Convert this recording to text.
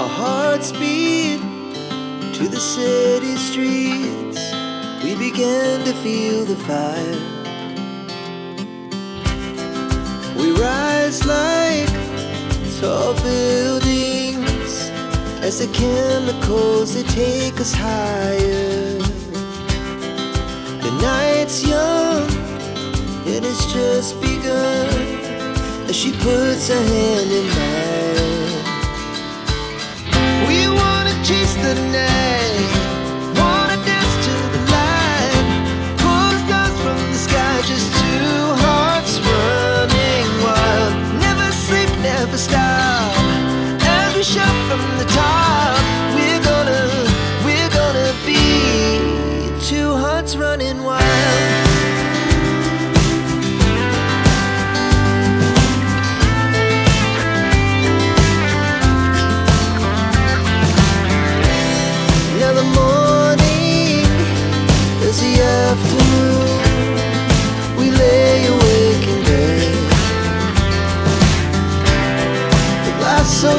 Our hearts beat to the city streets. We began to feel the fire. We rise like tall buildings as the chemicals, they take us higher. The night's young and it's just begun as she puts her hand in mine. We wanna chase the night, wanna dance to the light, pull the stars from the sky, just two hearts running wild. Never sleep, never stop, as we shout from the top. We're gonna be two hearts running wild. Now the morning is the afternoon. We lay awake in bed, the glass so